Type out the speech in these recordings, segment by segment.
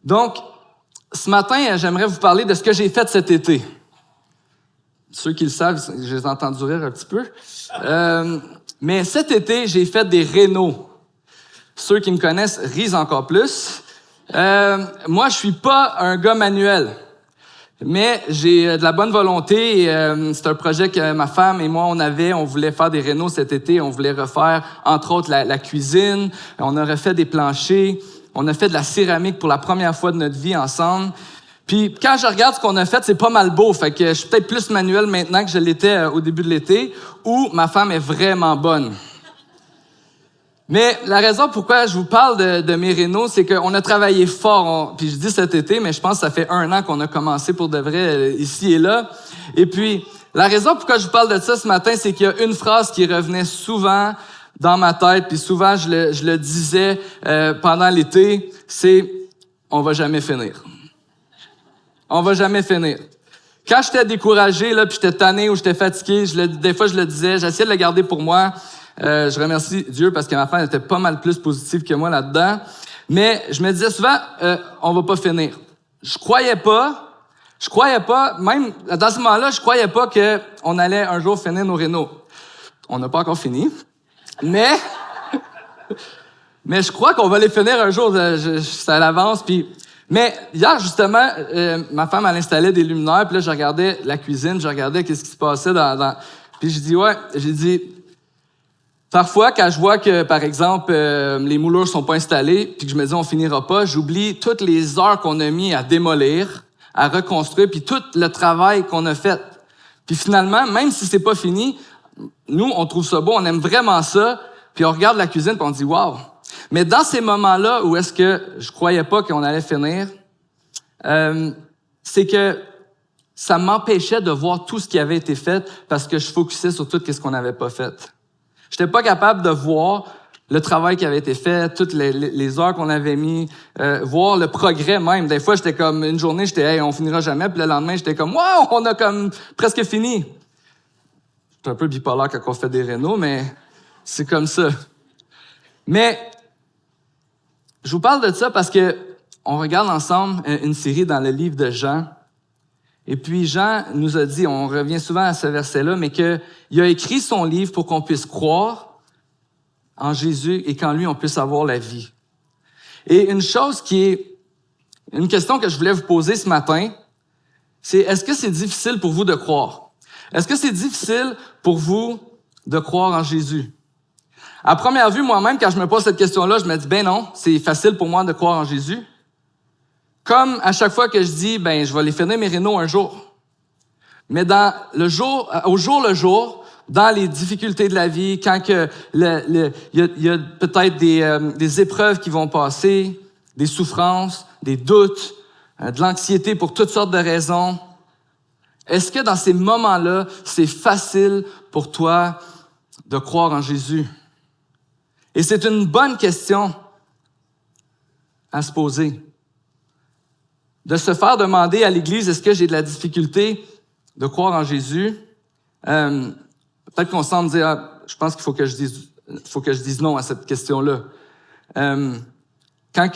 Donc, ce matin, j'aimerais vous parler de ce que j'ai fait cet été. Ceux qui le savent, je les ai entendus rire un petit peu. Mais cet été, j'ai fait des rénaux. Ceux qui me connaissent risent encore plus. Moi, je suis pas un gars manuel, mais j'ai de la bonne volonté. C'est un projet que ma femme et moi, on voulait faire des rénaux cet été. On voulait refaire, entre autres, la cuisine. On a refait des planchers. On a fait de la céramique pour la première fois de notre vie ensemble. Puis quand je regarde ce qu'on a fait, c'est pas mal beau. Fait que je suis peut-être plus manuel maintenant que je l'étais au début de l'été, où ma femme est vraiment bonne. Mais la raison pourquoi je vous parle de mes rénaux, c'est qu'on a travaillé fort. Puis je dis cet été, mais je pense que ça fait 1 an qu'on a commencé pour de vrai ici et là. Et puis, la raison pourquoi je vous parle de ça ce matin, c'est qu'il y a une phrase qui revenait souvent dans ma tête, puis souvent je le disais pendant l'été, c'est « on va jamais finir ». On va jamais finir. Quand j'étais découragé, là, puis j'étais tanné ou j'étais fatigué, des fois je le disais, j'essayais de le garder pour moi. Je remercie Dieu parce que ma femme était pas mal plus positive que moi là-dedans. Mais je me disais souvent, on va pas finir. Je croyais pas, même dans ce moment-là, je croyais pas qu'on allait un jour finir nos rénaux. On n'a pas encore fini, mais je crois qu'on va les finir un jour. Ça l'avance, puis... Mais hier, justement, ma femme, elle installait des luminaires, puis là, je regardais la cuisine, je regardais qu'est-ce qui se passait Puis j'ai dit, parfois, quand je vois que, par exemple, les moulures sont pas installées, puis que je me dis, on finira pas, j'oublie toutes les heures qu'on a mis à démolir, à reconstruire, puis tout le travail qu'on a fait. Puis finalement, même si c'est pas fini, nous, on trouve ça beau, on aime vraiment ça, puis on regarde la cuisine, puis on dit, wow! Mais dans ces moments-là où est-ce que je croyais pas qu'on allait finir, c'est que ça m'empêchait de voir tout ce qui avait été fait parce que je focusais sur tout ce qu'on n'avait pas fait. J'étais pas capable de voir le travail qui avait été fait, toutes les heures qu'on avait mis, voir le progrès même. Des fois, j'étais comme une journée, j'étais hey, on finira jamais, puis le lendemain, j'étais comme wow, on a comme presque fini. Je suis un peu bipolaire quand on fait des rénaux, mais c'est comme ça. Mais je vous parle de ça parce que on regarde ensemble une série dans le livre de Jean. Et puis Jean nous a dit, on revient souvent à ce verset-là, mais qu'il a écrit son livre pour qu'on puisse croire en Jésus et qu'en lui, on puisse avoir la vie. Et une question que je voulais vous poser ce matin, c'est est-ce que c'est difficile pour vous de croire? Est-ce que c'est difficile pour vous de croire en Jésus? À première vue, moi-même, quand je me pose cette question-là, je me dis, ben non, c'est facile pour moi de croire en Jésus. Comme à chaque fois que je dis, ben je vais les finir mes rénaux un jour. Mais au jour le jour, dans les difficultés de la vie, quand il y a peut-être des épreuves qui vont passer, des souffrances, des doutes, de l'anxiété pour toutes sortes de raisons, est-ce que dans ces moments-là, c'est facile pour toi de croire en Jésus? Et c'est une bonne question à se poser. De se faire demander à l'Église, est-ce que j'ai de la difficulté de croire en Jésus? Peut-être qu'on semble dire, je pense qu'il faut que je dise non à cette question-là. Quand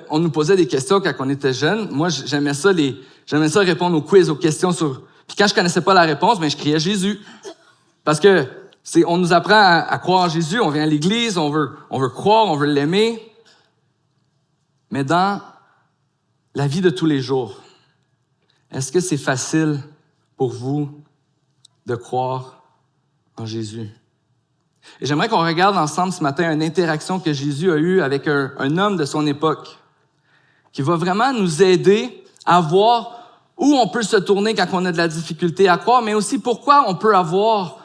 on nous posait des questions quand on était jeune, moi j'aimais ça répondre aux quiz, aux questions Puis quand je connaissais pas la réponse, je criais Jésus. Parce que on nous apprend à croire en Jésus, on vient à l'Église, on veut croire, on veut l'aimer. Mais dans la vie de tous les jours, est-ce que c'est facile pour vous de croire en Jésus? Et j'aimerais qu'on regarde ensemble ce matin une interaction que Jésus a eue avec un homme de son époque qui va vraiment nous aider à voir où on peut se tourner quand on a de la difficulté à croire, mais aussi pourquoi on peut avoir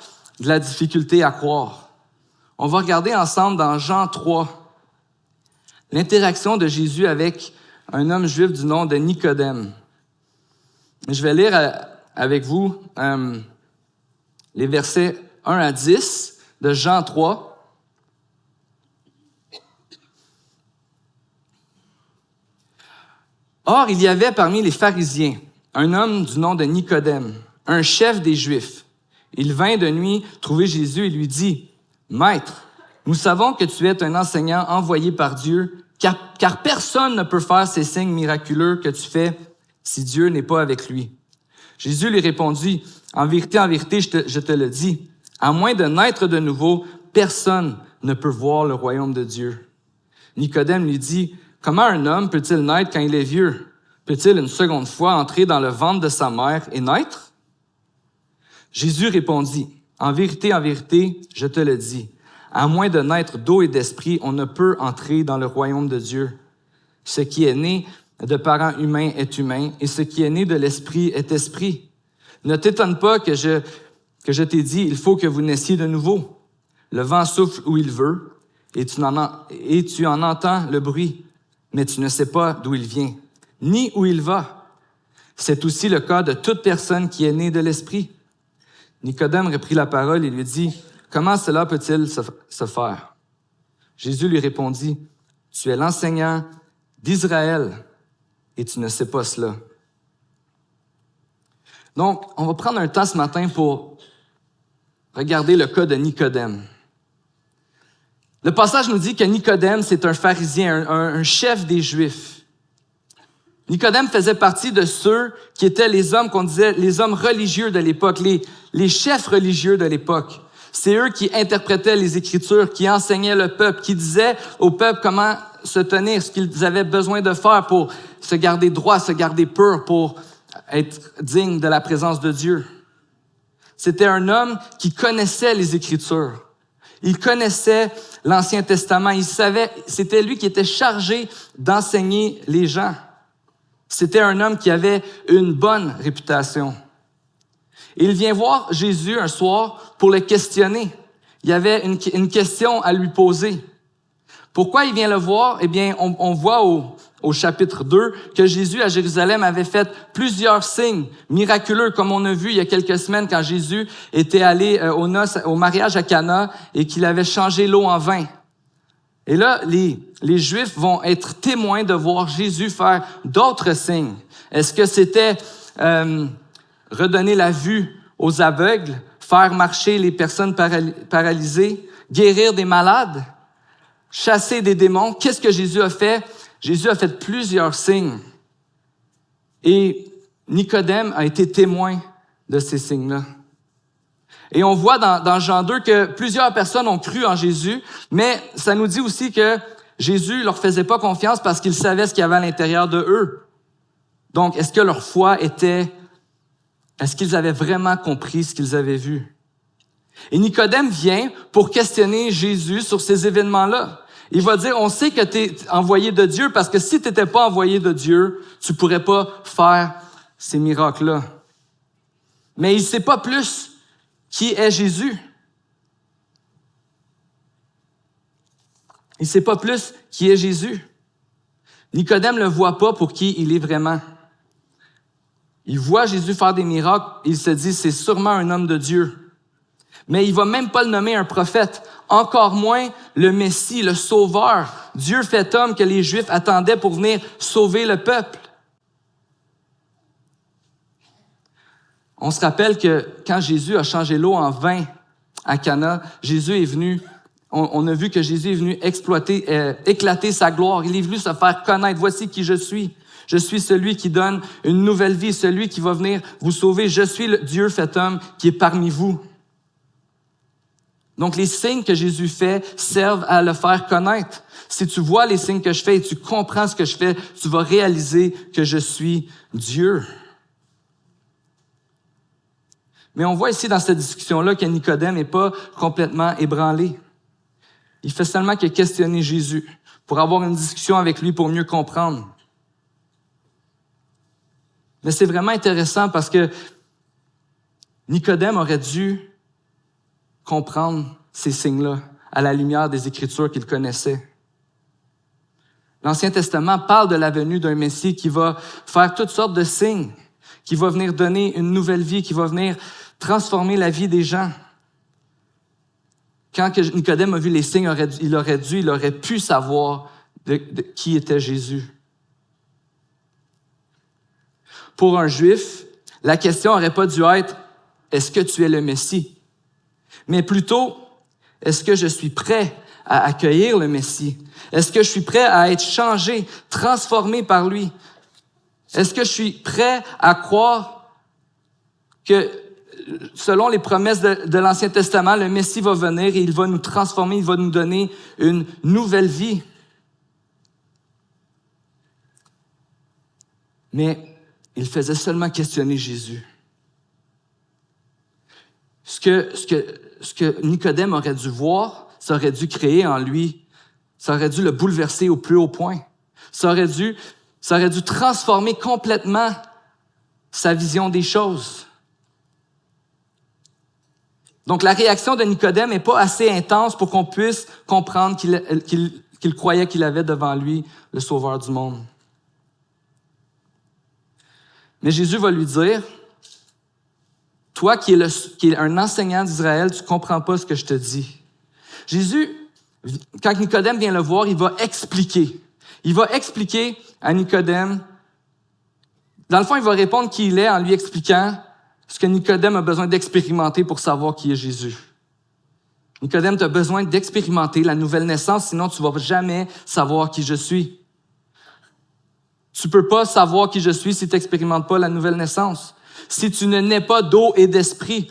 de la difficulté à croire. On va regarder ensemble dans Jean 3 l'interaction de Jésus avec un homme juif du nom de Nicodème. Je vais lire avec vous les versets 1 à 10 de Jean 3. Or, il y avait parmi les pharisiens un homme du nom de Nicodème, un chef des Juifs. Il vint de nuit trouver Jésus et lui dit, « Maître, Nous savons que tu es un enseignant envoyé par Dieu, car personne ne peut faire ces signes miraculeux que tu fais si Dieu n'est pas avec lui. » Jésus lui répondit, « En vérité, je te le dis, à moins de naître de nouveau, personne ne peut voir le royaume de Dieu. » Nicodème lui dit, « Comment un homme peut-il naître quand il est vieux? Peut-il une seconde fois entrer dans le ventre de sa mère et naître? » Jésus répondit, « En vérité, je te le dis, à moins de naître d'eau et d'esprit, on ne peut entrer dans le royaume de Dieu. Ce qui est né de parents humains est humain, et ce qui est né de l'esprit est esprit. Ne t'étonne pas que je t'ai dit, il faut que vous naissiez de nouveau. Le vent souffle où il veut, et tu en entends le bruit, mais tu ne sais pas d'où il vient, ni où il va. C'est aussi le cas de toute personne qui est née de l'esprit. » Nicodème reprit la parole et lui dit, « Comment cela peut-il se faire? » Jésus lui répondit, « Tu es l'enseignant d'Israël et tu ne sais pas cela. » Donc, on va prendre un temps ce matin pour regarder le cas de Nicodème. Le passage nous dit que Nicodème, c'est un pharisien, un chef des Juifs. Nicodème faisait partie de ceux qui étaient les hommes qu'on disait les hommes religieux de l'époque, les chefs religieux de l'époque. C'est eux qui interprétaient les Écritures, qui enseignaient le peuple, qui disaient au peuple comment se tenir, ce qu'ils avaient besoin de faire pour se garder droit, se garder pur, pour être digne de la présence de Dieu. C'était un homme qui connaissait les Écritures. Il connaissait l'Ancien Testament. Il savait, c'était lui qui était chargé d'enseigner les gens. C'était un homme qui avait une bonne réputation. Et il vient voir Jésus un soir pour le questionner. Il y avait une question à lui poser. Pourquoi il vient le voir? Eh bien, on voit au chapitre 2 que Jésus à Jérusalem avait fait plusieurs signes miraculeux, comme on a vu il y a quelques semaines quand Jésus était allé au mariage à Cana et qu'il avait changé l'eau en vin. Et là, les Juifs vont être témoins de voir Jésus faire d'autres signes. Est-ce que c'était redonner la vue aux aveugles, faire marcher les personnes paralysées, guérir des malades, chasser des démons? Qu'est-ce que Jésus a fait? Jésus a fait plusieurs signes. Et Nicodème a été témoin de ces signes-là. Et on voit dans Jean 2 que plusieurs personnes ont cru en Jésus, mais ça nous dit aussi que Jésus leur faisait pas confiance parce qu'il savait ce qu'il y avait à l'intérieur de eux. Donc, est-ce que leur foi est-ce qu'ils avaient vraiment compris ce qu'ils avaient vu? Et Nicodème vient pour questionner Jésus sur ces événements-là. Il va dire, on sait que tu es envoyé de Dieu parce que si tu n'étais pas envoyé de Dieu, tu pourrais pas faire ces miracles-là. Mais il sait pas plus qui est Jésus. Il sait pas plus qui est Jésus. Nicodème le voit pas pour qui il est vraiment. Il voit Jésus faire des miracles, il se dit, c'est sûrement un homme de Dieu. Mais il va même pas le nommer un prophète, encore moins le Messie, le Sauveur, Dieu fait homme que les Juifs attendaient pour venir sauver le peuple. On se rappelle que quand Jésus a changé l'eau en vin à Cana, Jésus est venu, on a vu que Jésus est venu éclater sa gloire. Il est venu se faire connaître. Voici qui je suis. Je suis celui qui donne une nouvelle vie, celui qui va venir vous sauver. Je suis le Dieu fait homme qui est parmi vous. Donc, les signes que Jésus fait servent à le faire connaître. Si tu vois les signes que je fais et tu comprends ce que je fais, tu vas réaliser que je suis Dieu. Mais on voit ici dans cette discussion-là que Nicodème n'est pas complètement ébranlé. Il fait seulement que questionner Jésus pour avoir une discussion avec lui pour mieux comprendre. Mais c'est vraiment intéressant parce que Nicodème aurait dû comprendre ces signes-là à la lumière des Écritures qu'il connaissait. L'Ancien Testament parle de la venue d'un Messie qui va faire toutes sortes de signes, qui va venir donner une nouvelle vie, qui va venir transformer la vie des gens. Quand Nicodème a vu les signes, il aurait pu savoir de qui était Jésus. Pour un Juif, la question n'aurait pas dû être « Est-ce que tu es le Messie ?» mais plutôt « Est-ce que je suis prêt à accueillir le Messie? Est-ce que je suis prêt à être changé, transformé par lui? Est-ce que je suis prêt à croire que, selon les promesses de l'Ancien Testament, le Messie va venir et il va nous transformer, il va nous donner une nouvelle vie? Mais il faisait seulement questionner Jésus. Ce que Nicodème aurait dû voir, ça aurait dû créer en lui, ça aurait dû le bouleverser au plus haut point. Ça aurait dû transformer complètement sa vision des choses. Donc, la réaction de Nicodème n'est pas assez intense pour qu'on puisse comprendre qu'il croyait qu'il avait devant lui le Sauveur du monde. Mais Jésus va lui dire, « Toi qui es un enseignant d'Israël, tu ne comprends pas ce que je te dis. » Jésus, quand Nicodème vient le voir, il va expliquer. Il va expliquer à Nicodème. Dans le fond, il va répondre qui il est en lui expliquant ce que Nicodème a besoin d'expérimenter pour savoir qui est Jésus. Nicodème, tu as besoin d'expérimenter la nouvelle naissance, sinon tu ne vas jamais savoir qui je suis. Tu ne peux pas savoir qui je suis si tu n'expérimentes pas la nouvelle naissance. Si tu ne nais pas d'eau et d'esprit.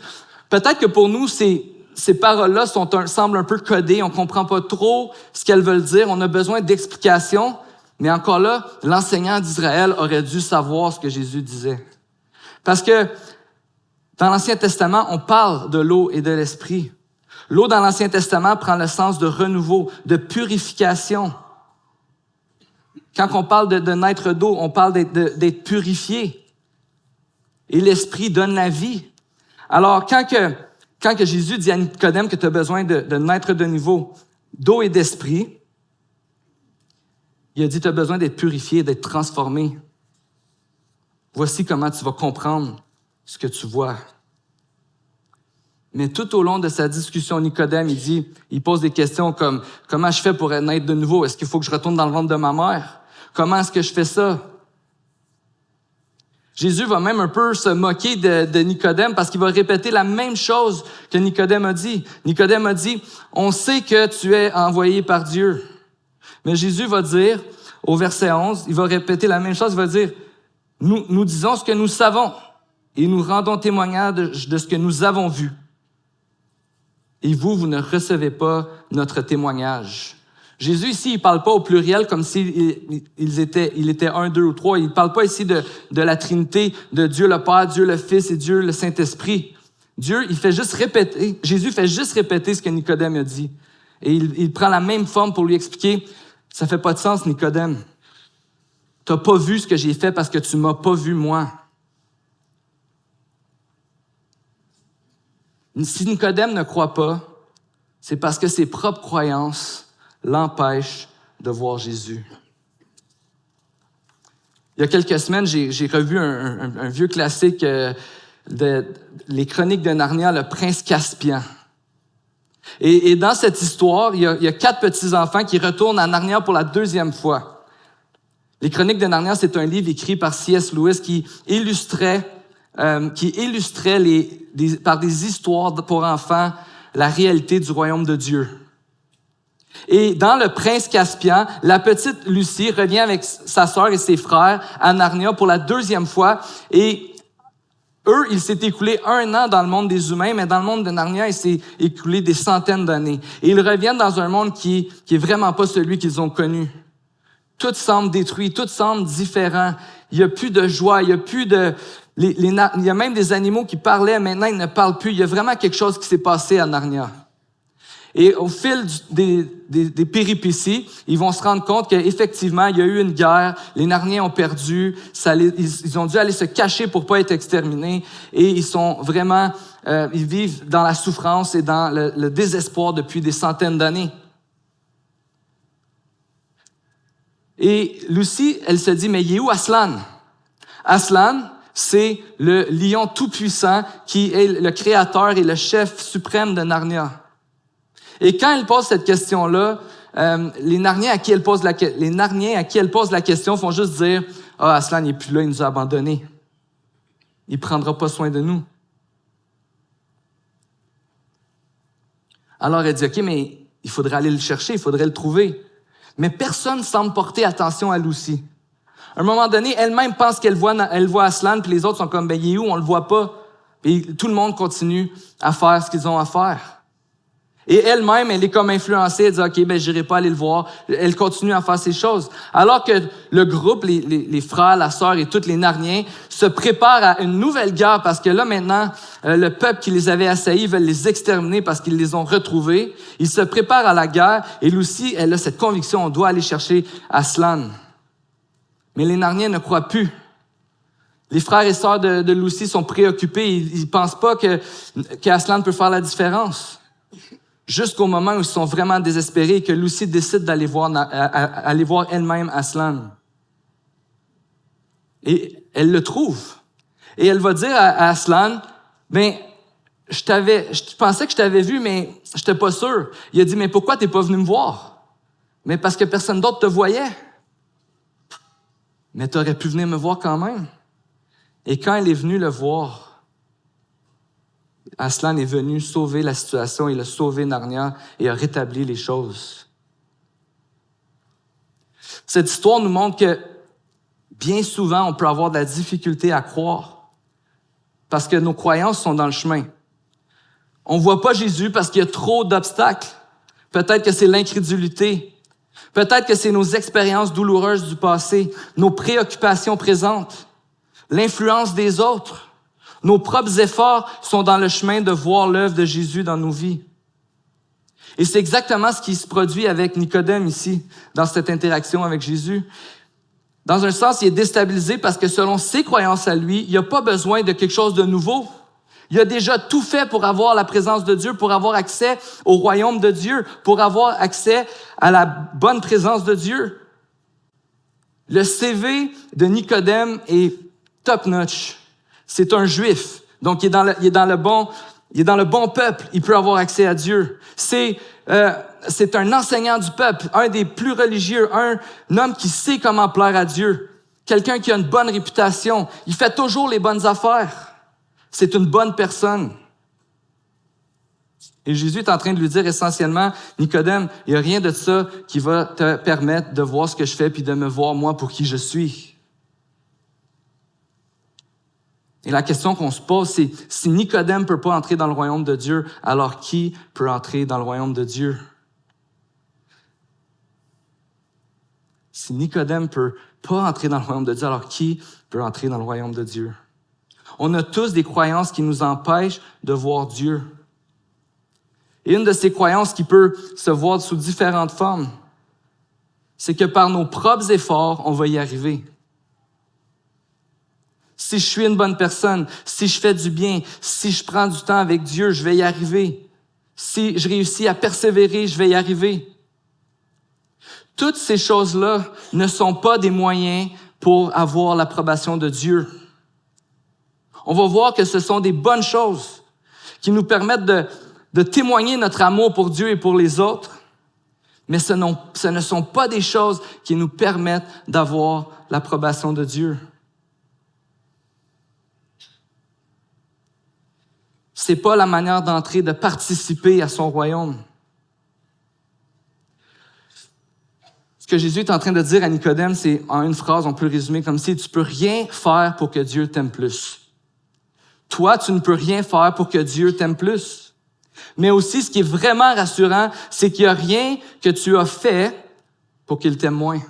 Peut-être que pour nous, ces paroles-là semblent un peu codées, on ne comprend pas trop ce qu'elles veulent dire, on a besoin d'explications, mais encore là, l'enseignant d'Israël aurait dû savoir ce que Jésus disait. Parce que dans l'Ancien Testament, on parle de l'eau et de l'esprit. L'eau dans l'Ancien Testament prend le sens de renouveau, de purification. Quand on parle de naître d'eau, on parle d'être purifié. Et l'esprit donne la vie. Alors, quand que Jésus dit à Nicodème que tu as besoin de naître de nouveau d'eau et d'esprit, il a dit tu as besoin d'être purifié, d'être transformé. Voici comment tu vas comprendre ce que tu vois. Mais tout au long de sa discussion, Nicodème, il pose des questions comme « Comment je fais pour naître de nouveau? Est-ce qu'il faut que je retourne dans le ventre de ma mère? Comment est-ce que je fais ça? » Jésus va même un peu se moquer de Nicodème parce qu'il va répéter la même chose que Nicodème a dit. Nicodème a dit « On sait que tu es envoyé par Dieu. » Mais Jésus va dire, au verset 11, il va répéter la même chose, il va dire « Nous disons ce que nous savons et nous rendons témoignage de ce que nous avons vu. Et vous ne recevez pas notre témoignage. » Jésus, ici, il ne parle pas au pluriel comme s'il était un, deux ou trois. Il ne parle pas ici de la Trinité, de Dieu le Père, Dieu le Fils et Dieu le Saint-Esprit. Jésus fait juste répéter ce que Nicodème a dit. Et il prend la même forme pour lui expliquer, ça ne fait pas de sens, Nicodème. Tu n'as pas vu ce que j'ai fait parce que tu ne m'as pas vu moi. Si Nicodème ne croit pas, c'est parce que ses propres croyances l'empêchent de voir Jésus. Il y a quelques semaines, j'ai revu un vieux classique les Chroniques de Narnia, Le Prince Caspian. Et dans cette histoire, il y a 4 petits-enfants qui retournent à Narnia pour la 2e fois. Les Chroniques de Narnia, c'est un livre écrit par C.S. Lewis qui illustrait par des histoires pour enfants la réalité du royaume de Dieu. Et dans Le Prince Caspian, la petite Lucie revient avec sa sœur et ses frères à Narnia pour la 2e fois. Et eux, il s'est écoulé 1 an dans le monde des humains, mais dans le monde de Narnia, il s'est écoulé des centaines d'années. Et ils reviennent dans un monde qui est vraiment pas celui qu'ils ont connu. Tout semble détruit, tout semble différent. Il y a plus de joie, il y a plus de... il y a même des animaux qui parlaient, maintenant ils ne parlent plus. Il y a vraiment quelque chose qui s'est passé à Narnia. Et au fil des péripéties, ils vont se rendre compte qu'effectivement, il y a eu une guerre, les Narniens ont perdu, ils ont dû aller se cacher pour pas être exterminés, et ils sont vraiment, ils vivent dans la souffrance et dans le désespoir depuis des centaines d'années. Et Lucie, elle se dit, mais il est où Aslan? Aslan, c'est le lion tout-puissant qui est le créateur et le chef suprême de Narnia. Et quand elle pose cette question-là, les Narniens à qui elle pose la question font juste dire « Ah, Aslan n'est plus là, il nous a abandonnés. Il ne prendra pas soin de nous. » Alors elle dit « OK, mais il faudrait aller le chercher, il faudrait le trouver. Mais personne ne semble porter attention à Lucy. À un moment donné, elle-même pense qu'elle voit Aslan, puis les autres sont comme, il est où? On le voit pas. Puis tout le monde continue à faire ce qu'ils ont à faire. Et elle-même, elle est comme influencée, elle dit, OK, j'irai pas aller le voir. Elle continue à faire ces choses. Alors que le groupe, les frères, la sœur et tous les Narniens se préparent à une nouvelle guerre parce que là, maintenant, le peuple qui les avait assaillis veulent les exterminer parce qu'ils les ont retrouvés. Ils se préparent à la guerre et Lucy, elle a cette conviction, on doit aller chercher Aslan. Mais les Narniens ne croient plus. Les frères et sœurs de Lucy sont préoccupés. Ils pensent pas qu'Aslan peut faire la différence. Jusqu'au moment où ils sont vraiment désespérés et que Lucy décide d'aller voir elle-même Aslan. Et elle le trouve. Et elle va dire à Aslan, je pensais que je t'avais vu, mais je n'étais pas sûr. Il a dit, mais pourquoi tu n'es pas venu me voir? Mais parce que personne d'autre te voyait. Mais tu aurais pu venir me voir quand même. Et quand elle est venue le voir, Aslan est venu sauver la situation, il a sauvé Narnia et a rétabli les choses. Cette histoire nous montre que bien souvent, on peut avoir de la difficulté à croire parce que nos croyances sont dans le chemin. On ne voit pas Jésus parce qu'il y a trop d'obstacles. Peut-être que c'est l'incrédulité. Peut-être que c'est nos expériences douloureuses du passé, nos préoccupations présentes, l'influence des autres. Nos propres efforts sont dans le chemin de voir l'œuvre de Jésus dans nos vies. Et c'est exactement ce qui se produit avec Nicodème ici, dans cette interaction avec Jésus. Dans un sens, il est déstabilisé parce que selon ses croyances à lui, il n'a pas besoin de quelque chose de nouveau. Il a déjà tout fait pour avoir la présence de Dieu, pour avoir accès au royaume de Dieu, pour avoir accès à la bonne présence de Dieu. Le CV de Nicodème est top-notch. C'est un Juif, donc il est dans le bon peuple, il peut avoir accès à Dieu. C'est un enseignant du peuple, un des plus religieux, un homme qui sait comment plaire à Dieu, quelqu'un qui a une bonne réputation, il fait toujours les bonnes affaires. C'est une bonne personne. Et Jésus est en train de lui dire essentiellement, Nicodème, il n'y a rien de ça qui va te permettre de voir ce que je fais puis de me voir moi pour qui je suis. Et la question qu'on se pose, c'est si Nicodème ne peut pas entrer dans le royaume de Dieu, alors qui peut entrer dans le royaume de Dieu? Si Nicodème ne peut pas entrer dans le royaume de Dieu, alors qui peut entrer dans le royaume de Dieu? On a tous des croyances qui nous empêchent de voir Dieu. Et une de ces croyances qui peut se voir sous différentes formes, c'est que par nos propres efforts, on va y arriver. Si je suis une bonne personne, si je fais du bien, si je prends du temps avec Dieu, je vais y arriver. Si je réussis à persévérer, je vais y arriver. Toutes ces choses-là ne sont pas des moyens pour avoir l'approbation de Dieu. On va voir que ce sont des bonnes choses qui nous permettent de témoigner notre amour pour Dieu et pour les autres, mais ce ne sont pas des choses qui nous permettent d'avoir l'approbation de Dieu. C'est pas la manière d'entrer, de participer à son royaume. Ce que Jésus est en train de dire à Nicodème, c'est en une phrase, on peut le résumer comme si tu peux rien faire pour que Dieu t'aime plus. Toi, tu ne peux rien faire pour que Dieu t'aime plus. Mais aussi, ce qui est vraiment rassurant, c'est qu'il n'y a rien que tu as fait pour qu'il t'aime moins.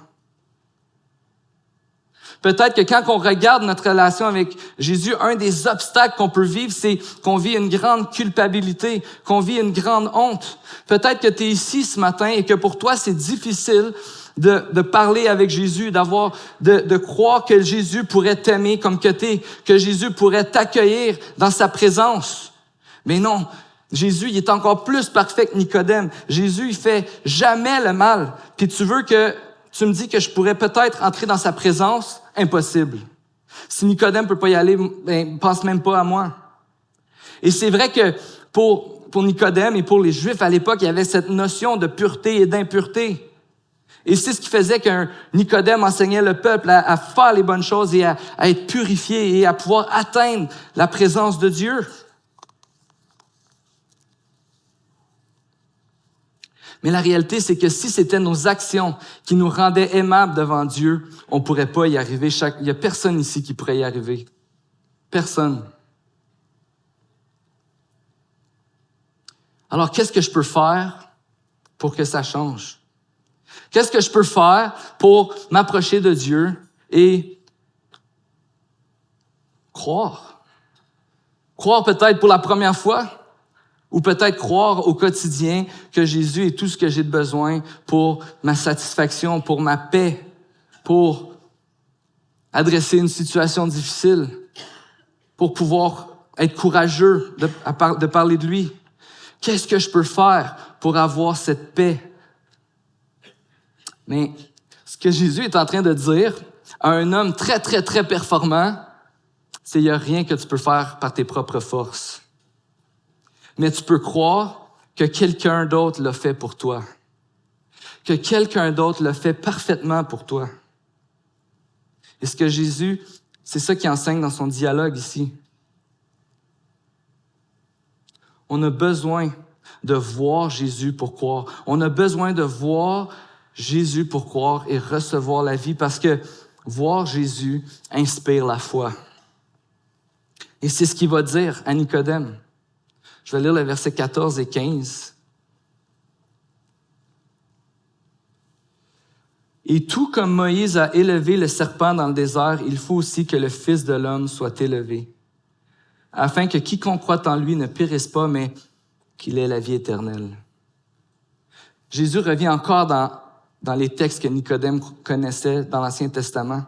Peut-être que quand on regarde notre relation avec Jésus, un des obstacles qu'on peut vivre, c'est qu'on vit une grande culpabilité, qu'on vit une grande honte. Peut-être que tu es ici ce matin et que pour toi, c'est difficile de parler avec Jésus, de croire que Jésus pourrait t'aimer comme que t'es, que Jésus pourrait t'accueillir dans sa présence. Mais non, Jésus, il est encore plus parfait que Nicodème. Jésus, il fait jamais le mal. Puis tu me dis que je pourrais peut-être entrer dans sa présence? Impossible. Si Nicodème peut pas y aller, pense même pas à moi. Et c'est vrai que pour Nicodème et pour les Juifs à l'époque, il y avait cette notion de pureté et d'impureté. Et c'est ce qui faisait qu'un Nicodème enseignait le peuple à faire les bonnes choses et à être purifié et à pouvoir atteindre la présence de Dieu. Mais la réalité, c'est que si c'était nos actions qui nous rendaient aimables devant Dieu, on ne pourrait pas y arriver. Il n'y a personne ici qui pourrait y arriver. Personne. Alors, qu'est-ce que je peux faire pour que ça change? Qu'est-ce que je peux faire pour m'approcher de Dieu et croire? Croire peut-être pour la première fois, ou peut-être croire au quotidien que Jésus est tout ce que j'ai de besoin pour ma satisfaction, pour ma paix, pour adresser une situation difficile, pour pouvoir être courageux de parler de lui. Qu'est-ce que je peux faire pour avoir cette paix? Mais ce que Jésus est en train de dire à un homme très, très, très performant, c'est qu'il n'y a rien que tu peux faire par tes propres forces. Mais tu peux croire que quelqu'un d'autre l'a fait pour toi. Que quelqu'un d'autre l'a fait parfaitement pour toi. Et ce que Jésus, c'est ça qu'il enseigne dans son dialogue ici. On a besoin de voir Jésus pour croire. On a besoin de voir Jésus pour croire et recevoir la vie parce que voir Jésus inspire la foi. Et c'est ce qu'il va dire à Nicodème. Je vais lire le verset 14 et 15. Et tout comme Moïse a élevé le serpent dans le désert, il faut aussi que le Fils de l'homme soit élevé, afin que quiconque croit en lui ne périsse pas, mais qu'il ait la vie éternelle. Jésus revient encore dans les textes que Nicodème connaissait dans l'Ancien Testament.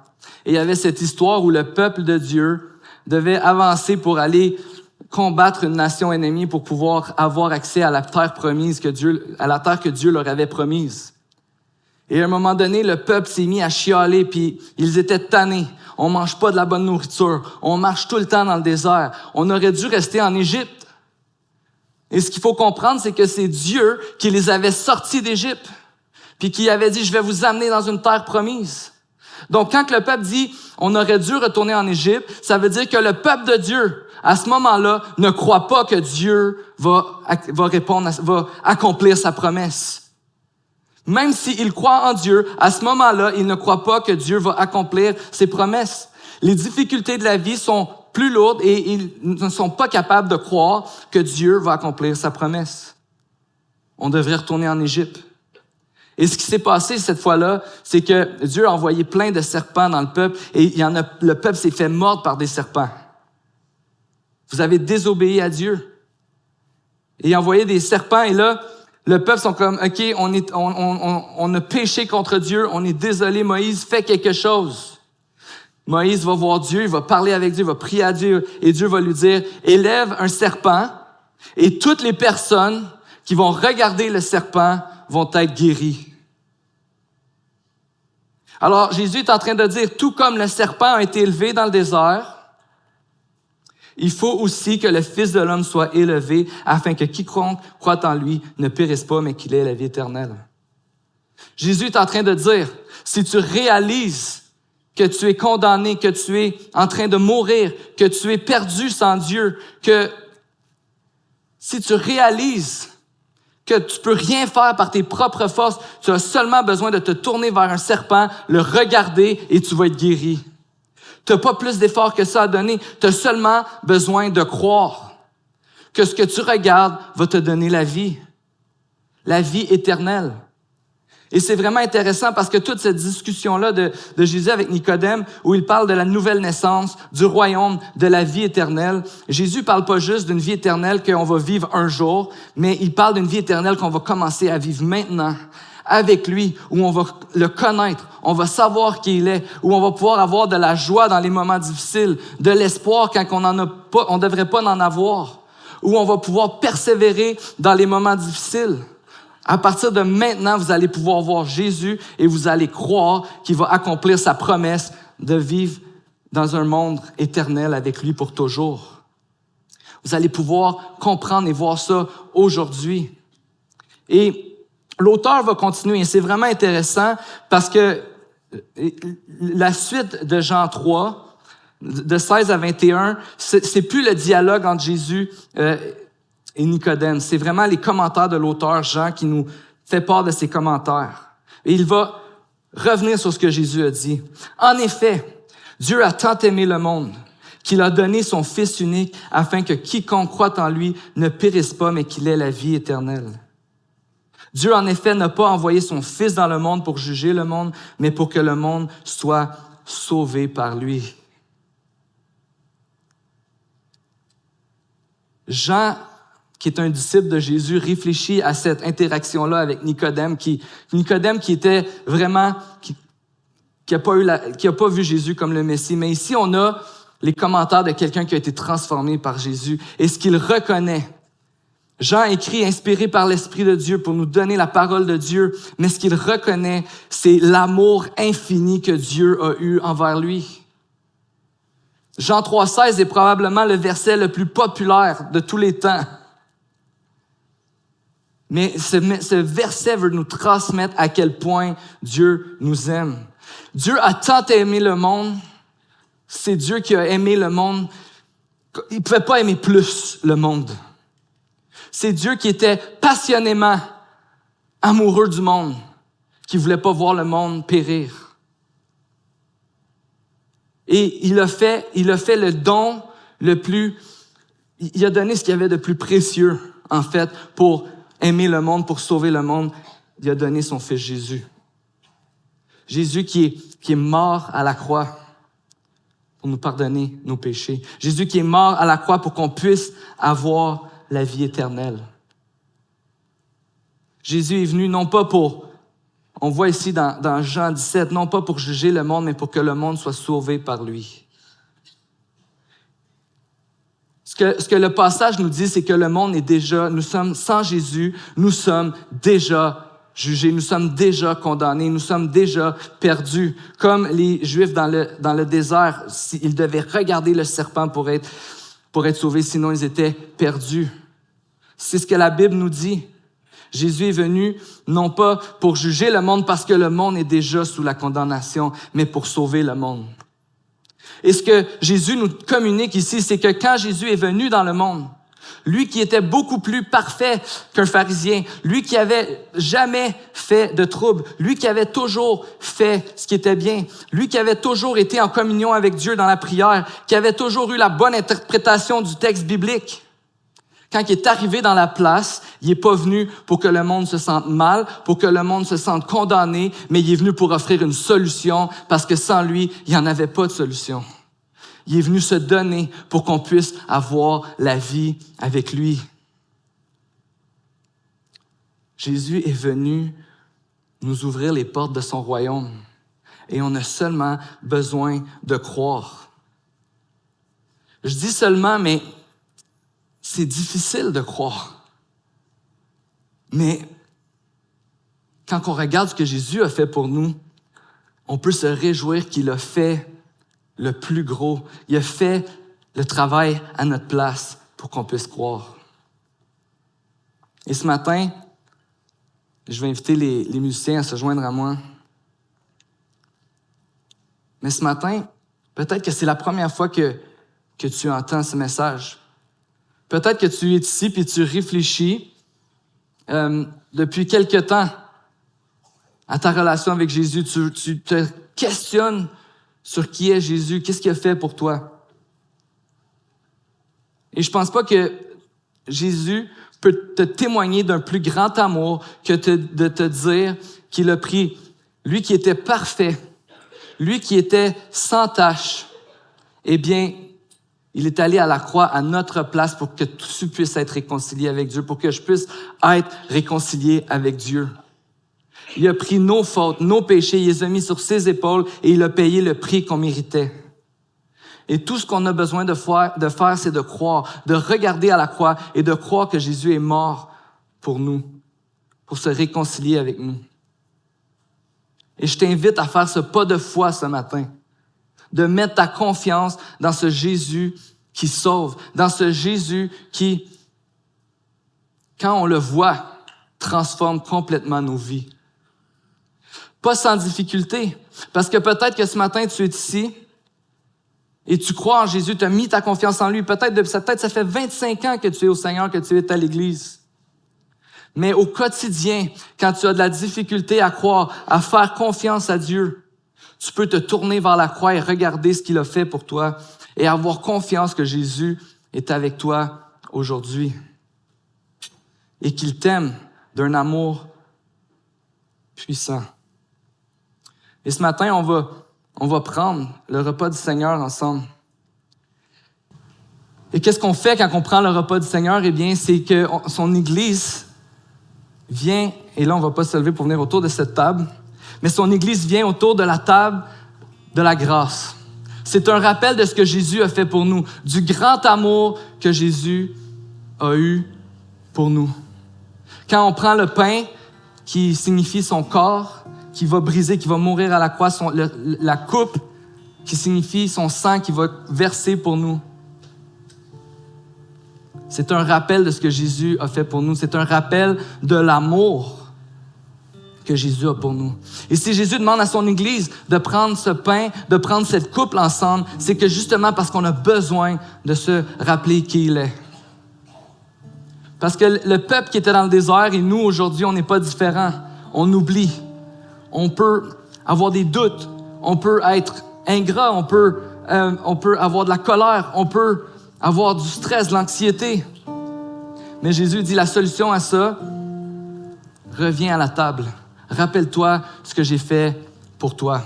Et il y avait cette histoire où le peuple de Dieu devait avancer pour aller combattre une nation ennemie pour pouvoir avoir accès à la terre promise à la terre que Dieu leur avait promise. Et à un moment donné, le peuple s'est mis à chialer, puis ils étaient tannés. On mange pas de la bonne nourriture. On marche tout le temps dans le désert. On aurait dû rester en Égypte. Et ce qu'il faut comprendre, c'est que c'est Dieu qui les avait sortis d'Égypte, puis qui avait dit, je vais vous amener dans une terre promise. Donc, quand le peuple dit, on aurait dû retourner en Égypte, ça veut dire que le peuple de Dieu, à ce moment-là, ne croit pas que Dieu va accomplir sa promesse. Même s'il croit en Dieu, à ce moment-là, il ne croit pas que Dieu va accomplir ses promesses. Les difficultés de la vie sont plus lourdes et ils ne sont pas capables de croire que Dieu va accomplir sa promesse. On devrait retourner en Égypte. Et ce qui s'est passé cette fois-là, c'est que Dieu a envoyé plein de serpents dans le peuple et le peuple s'est fait mordre par des serpents. Vous avez désobéi à Dieu. Et il a envoyé des serpents et là, le peuple sont comme, OK, on a péché contre Dieu, on est désolé, Moïse, fais quelque chose. Moïse va voir Dieu, il va parler avec Dieu, il va prier à Dieu et Dieu va lui dire, élève un serpent et toutes les personnes qui vont regarder le serpent vont être guéries. Alors, Jésus est en train de dire, tout comme le serpent a été élevé dans le désert, il faut aussi que le Fils de l'homme soit élevé afin que quiconque croit en lui ne périsse pas, mais qu'il ait la vie éternelle. Jésus est en train de dire, si tu réalises que tu es condamné, que tu es en train de mourir, que tu es perdu sans Dieu, que si tu réalises que tu peux rien faire par tes propres forces, tu as seulement besoin de te tourner vers un serpent, le regarder et tu vas être guéri. Tu n'as pas plus d'efforts que ça à donner. Tu as seulement besoin de croire que ce que tu regardes va te donner la vie éternelle. Et c'est vraiment intéressant parce que toute cette discussion-là de Jésus avec Nicodème, où il parle de la nouvelle naissance, du royaume, de la vie éternelle, Jésus parle pas juste d'une vie éternelle qu'on va vivre un jour, mais il parle d'une vie éternelle qu'on va commencer à vivre maintenant, avec lui, où on va le connaître, on va savoir qui il est, où on va pouvoir avoir de la joie dans les moments difficiles, de l'espoir quand on devrait pas en avoir, où on va pouvoir persévérer dans les moments difficiles. À partir de maintenant, vous allez pouvoir voir Jésus et vous allez croire qu'il va accomplir sa promesse de vivre dans un monde éternel avec lui pour toujours. Vous allez pouvoir comprendre et voir ça aujourd'hui. Et l'auteur va continuer, et c'est vraiment intéressant parce que la suite de Jean 3, de 16 à 21, c'est plus le dialogue entre Jésus et Nicodème. C'est vraiment les commentaires de l'auteur Jean qui nous fait part de ses commentaires. Et il va revenir sur ce que Jésus a dit. En effet, Dieu a tant aimé le monde qu'il a donné son Fils unique afin que quiconque croit en lui ne périsse pas, mais qu'il ait la vie éternelle. Dieu, en effet, n'a pas envoyé son Fils dans le monde pour juger le monde, mais pour que le monde soit sauvé par lui. Jean, qui est un disciple de Jésus, réfléchit à cette interaction-là avec Nicodème, qui était vraiment, qui a pas vu Jésus comme le Messie. Mais ici, on a les commentaires de quelqu'un qui a été transformé par Jésus et ce qu'il reconnaît. Jean écrit, inspiré par l'Esprit de Dieu pour nous donner la parole de Dieu, mais ce qu'il reconnaît, c'est l'amour infini que Dieu a eu envers lui. Jean 3,16 est probablement le verset le plus populaire de tous les temps. Mais ce verset veut nous transmettre à quel point Dieu nous aime. Dieu a tant aimé le monde, c'est Dieu qui a aimé le monde. Il ne pouvait pas aimer plus le monde. C'est Dieu qui était passionnément amoureux du monde, qui ne voulait pas voir le monde périr. Et il a fait le don le plus... Il a donné ce qu'il y avait de plus précieux, en fait, pour aimer le monde, pour sauver le monde. Il a donné son Fils Jésus. Jésus qui est mort à la croix pour nous pardonner nos péchés. Jésus qui est mort à la croix pour qu'on puisse avoir la vie éternelle. Jésus est venu non pas pour, on voit ici dans Jean 17, non pas pour juger le monde, mais pour que le monde soit sauvé par lui. Ce que le passage nous dit, c'est que le monde est déjà, nous sommes sans Jésus, nous sommes déjà jugés, nous sommes déjà condamnés, nous sommes déjà perdus. Comme les Juifs dans le désert, ils devaient regarder le serpent pour être sauvés, sinon ils étaient perdus. C'est ce que la Bible nous dit. Jésus est venu non pas pour juger le monde parce que le monde est déjà sous la condamnation, mais pour sauver le monde. Et ce que Jésus nous communique ici, c'est que quand Jésus est venu dans le monde, lui qui était beaucoup plus parfait qu'un pharisien, lui qui avait jamais fait de trouble, lui qui avait toujours fait ce qui était bien, lui qui avait toujours été en communion avec Dieu dans la prière, qui avait toujours eu la bonne interprétation du texte biblique. Quand il est arrivé dans la place, il n'est pas venu pour que le monde se sente mal, pour que le monde se sente condamné, mais il est venu pour offrir une solution, parce que sans lui, il n'y en avait pas de solution. Il est venu se donner pour qu'on puisse avoir la vie avec lui. Jésus est venu nous ouvrir les portes de son royaume, et on a seulement besoin de croire. Je dis seulement, mais c'est difficile de croire. Mais quand on regarde ce que Jésus a fait pour nous, on peut se réjouir qu'il a fait le plus gros. Il a fait le travail à notre place pour qu'on puisse croire. Et ce matin, je vais inviter les musiciens à se joindre à moi. Mais ce matin, peut-être que c'est la première fois que tu entends ce message. Peut-être que tu es ici et tu réfléchis depuis quelque temps à ta relation avec Jésus. Tu te questionnes sur qui est Jésus, qu'est-ce qu'il a fait pour toi. Et je pense pas que Jésus peut te témoigner d'un plus grand amour que de te dire qu'il a pris lui qui était parfait, lui qui était sans tache. Eh bien, il est allé à la croix à notre place pour que tu puisses être réconcilié avec Dieu, pour que je puisse être réconcilié avec Dieu. Il a pris nos fautes, nos péchés, il les a mis sur ses épaules et il a payé le prix qu'on méritait. Et tout ce qu'on a besoin de faire, c'est de croire, de regarder à la croix et de croire que Jésus est mort pour nous, pour se réconcilier avec nous. Et je t'invite à faire ce pas de foi ce matin, de mettre ta confiance dans ce Jésus qui sauve, dans ce Jésus qui, quand on le voit, transforme complètement nos vies. Pas sans difficulté, parce que peut-être que ce matin, tu es ici et tu crois en Jésus, tu as mis ta confiance en lui. Peut-être ça fait 25 ans que tu es au Seigneur, que tu es à l'Église. Mais au quotidien, quand tu as de la difficulté à croire, à faire confiance à Dieu, tu peux te tourner vers la croix et regarder ce qu'il a fait pour toi et avoir confiance que Jésus est avec toi aujourd'hui et qu'il t'aime d'un amour puissant. Et ce matin, on va prendre le repas du Seigneur ensemble. Et qu'est-ce qu'on fait quand on prend le repas du Seigneur? Eh bien, c'est que son Église vient, et là, on ne va pas se lever pour venir autour de cette table, mais son Église vient autour de la table de la grâce. C'est un rappel de ce que Jésus a fait pour nous, du grand amour que Jésus a eu pour nous. Quand on prend le pain, qui signifie son corps, qui va briser, qui va mourir à la croix, la coupe, qui signifie son sang qui va verser pour nous. C'est un rappel de ce que Jésus a fait pour nous. C'est un rappel de l'amour que Jésus a pour nous. Et si Jésus demande à son Église de prendre ce pain, de prendre cette coupe ensemble, c'est que justement parce qu'on a besoin de se rappeler qui il est. Parce que le peuple qui était dans le désert et nous, aujourd'hui, on n'est pas différents. On oublie. On peut avoir des doutes. On peut être ingrat. On peut avoir de la colère. On peut avoir du stress, de l'anxiété. Mais Jésus dit la solution à ça, reviens à la table. Rappelle-toi ce que j'ai fait pour toi.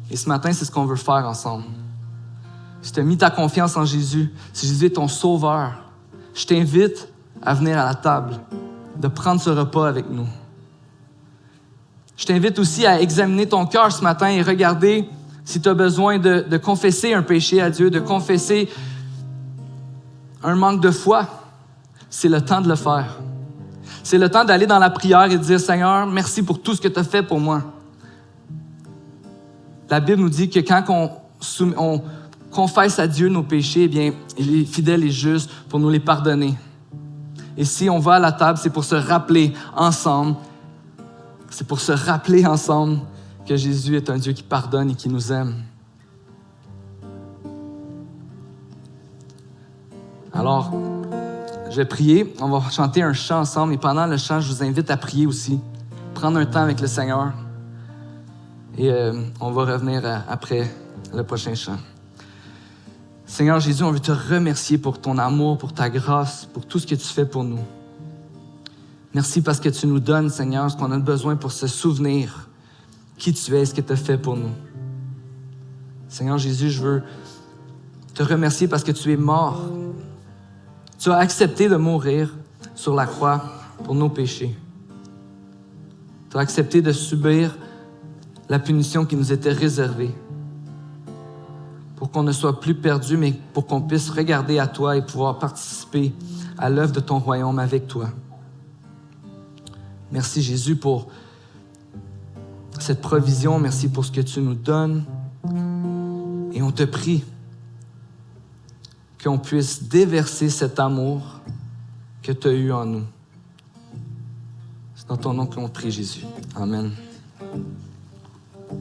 Et ce matin, c'est ce qu'on veut faire ensemble. Si tu as mis ta confiance en Jésus, si Jésus est ton sauveur, je t'invite à venir à la table, de prendre ce repas avec nous. Je t'invite aussi à examiner ton cœur ce matin et regarder si tu as besoin de confesser un péché à Dieu, de confesser un manque de foi. C'est le temps de le faire. C'est le temps d'aller dans la prière et de dire « Seigneur, merci pour tout ce que tu as fait pour moi. » La Bible nous dit que quand on confesse à Dieu nos péchés, eh bien, il est fidèle et juste pour nous les pardonner. Et si on va à la table, c'est pour se rappeler ensemble, que Jésus est un Dieu qui pardonne et qui nous aime. Alors, je vais prier, on va chanter un chant ensemble et pendant le chant, je vous invite à prier aussi, prendre un temps avec le Seigneur et on va revenir après le prochain chant. Seigneur Jésus, on veut te remercier pour ton amour, pour ta grâce, pour tout ce que tu fais pour nous. Merci parce que tu nous donnes, Seigneur, ce qu'on a besoin pour se souvenir qui tu es, ce que tu as fait pour nous. Seigneur Jésus, je veux te remercier parce que tu es mort. Tu as accepté de mourir sur la croix pour nos péchés. Tu as accepté de subir la punition qui nous était réservée pour qu'on ne soit plus perdu, mais pour qu'on puisse regarder à toi et pouvoir participer à l'œuvre de ton royaume avec toi. Merci Jésus pour cette provision. Merci pour ce que tu nous donnes. Et on te prie qu'on puisse déverser cet amour que tu as eu en nous. C'est dans ton nom qu'on prie, Jésus. Amen.